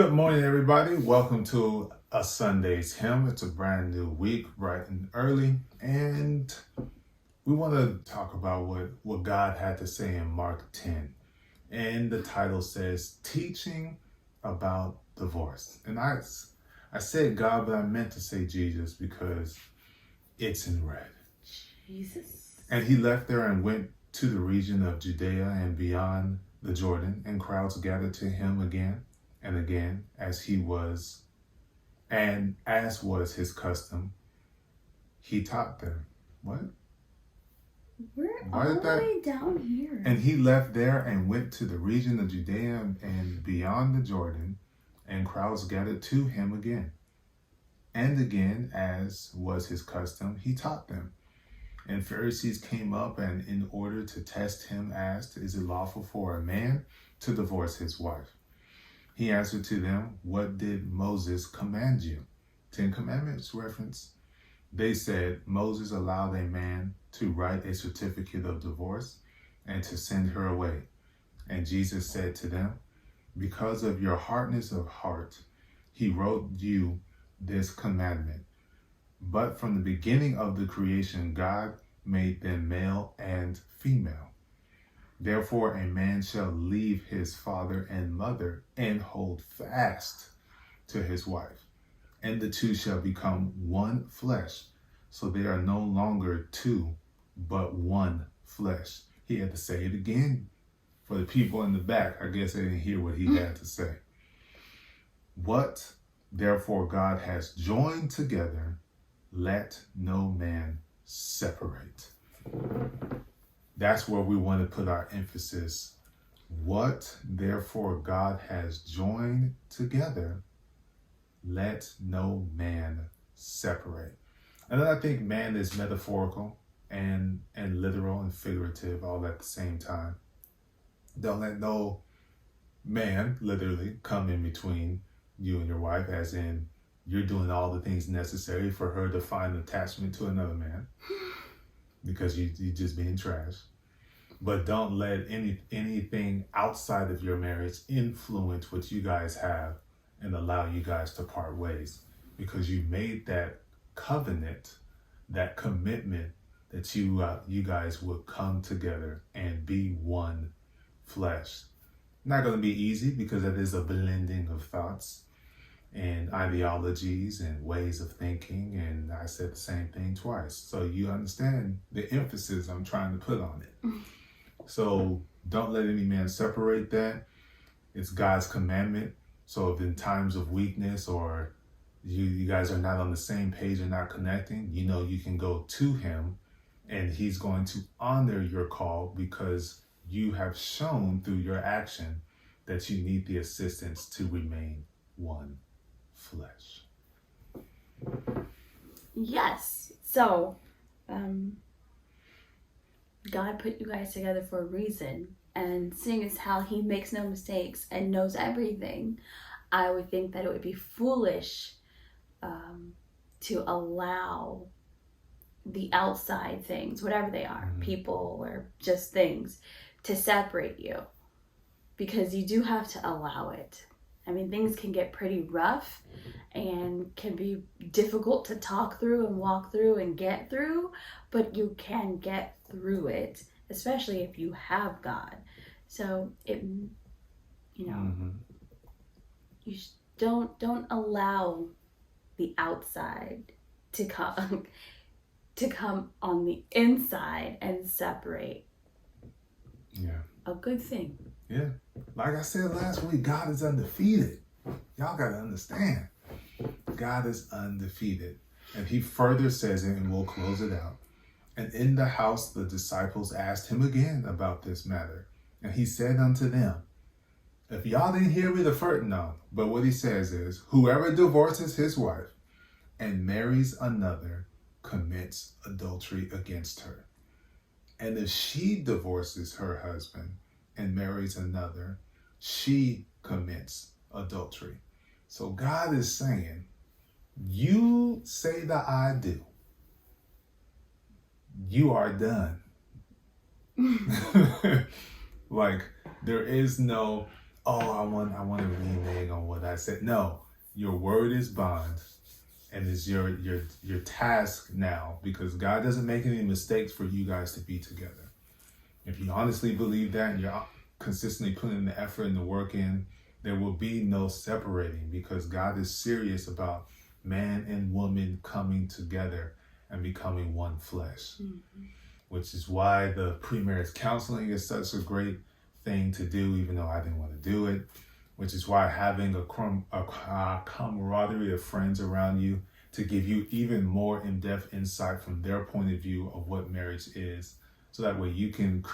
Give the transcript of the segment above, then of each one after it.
Good morning, everybody. Welcome to a Sunday's Hymn. It's a brand new week, bright and early, and we want to talk about what God had to say in Mark 10. And the title says, Teaching About Divorce. And I said God, but I meant to say Jesus because it's in red. Jesus. And he left there and went to the region of Judea and beyond the Jordan, and crowds gathered to him again and again, as was his custom, he taught them. What? We're all the way down here. And he left there and went to the region of Judea and beyond the Jordan, and crowds gathered to him again. And again, as was his custom, he taught them. And Pharisees came up and in order to test him asked, Is it lawful for a man to divorce his wife? He answered to them, What did Moses command you? 10 Commandments reference. They said, Moses allowed a man to write a certificate of divorce and to send her away. And Jesus said to them, Because of your hardness of heart, he wrote you this commandment. But from the beginning of the creation, God made them male and female. Therefore, a man shall leave his father and mother and hold fast to his wife, and the two shall become one flesh. So they are no longer two, but one flesh. He had to say it again for the people in the back. I guess they didn't hear what he had to say. What, therefore, God has joined together, let no man separate. That's where we want to put our emphasis. What, therefore, God has joined together, let no man separate. And I think man is metaphorical and literal and figurative all at the same time. Don't let no man literally come in between you and your wife, as in you're doing all the things necessary for her to find attachment to another man because you're just being trash. But don't let anything outside of your marriage influence what you guys have and allow you guys to part ways, because you made that covenant, that commitment that you guys would come together and be one flesh. Not going to be easy because it is a blending of thoughts and ideologies and ways of thinking, and I said the same thing twice. So you understand the emphasis I'm trying to put on it. So don't let any man separate that. It's God's commandment. So if in times of weakness or you guys are not on the same page and not connecting, you can go to him and he's going to honor your call because you have shown through your action that you need the assistance to remain one flesh. Yes. So, God put you guys together for a reason. And seeing as how he makes no mistakes and knows everything, I would think that it would be foolish to allow the outside things, whatever they are, people or just things, to separate you. Because you do have to allow it. I mean, things can get pretty rough and can be difficult to talk through and walk through and get through, but you can get through it, especially if you have God. So you don't allow the outside to come on the inside and separate. Yeah. A good thing. Yeah. Like I said last week, God is undefeated. Y'all got to understand. God is undefeated. And he further says it, and we'll close it out. And in the house, the disciples asked him again about this matter. And he said unto them, if y'all didn't hear me the first, no. But what he says is, whoever divorces his wife and marries another commits adultery against her. And if she divorces her husband and marries another, she commits adultery. So God is saying, you say that I do, you are done. Like, there is no, oh, I want to renege on what I said. No, your word is bond, and it's your task now, because God doesn't make any mistakes for you guys to be together. If you honestly believe that and you're consistently putting the effort and the work in, there will be no separating, because God is serious about man and woman coming together and becoming one flesh. Mm-hmm. Which is why the pre-marriage counseling is such a great thing to do, even though I didn't want to do it. Which is why having a camaraderie of friends around you to give you even more in-depth insight from their point of view of what marriage is. So that way you can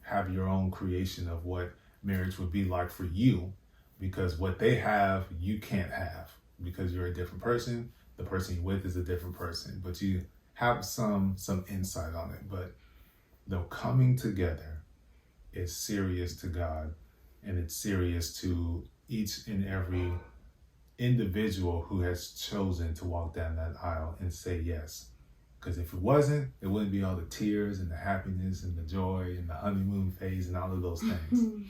have your own creation of what marriage would be like for you, because what they have, you can't have, because you're a different person. The person you're with is a different person, but you have some insight on it. But the coming together is serious to God, and it's serious to each and every individual who has chosen to walk down that aisle and say yes. Because if it wasn't, it wouldn't be all the tears and the happiness and the joy and the honeymoon phase and all of those things.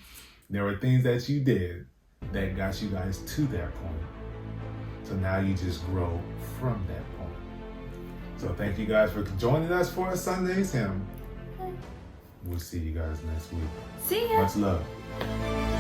There were things that you did that got you guys to that point. So now you just grow from that point. So thank you guys for joining us for a Sunday's Hymn. We'll see you guys next week. See ya. Much love.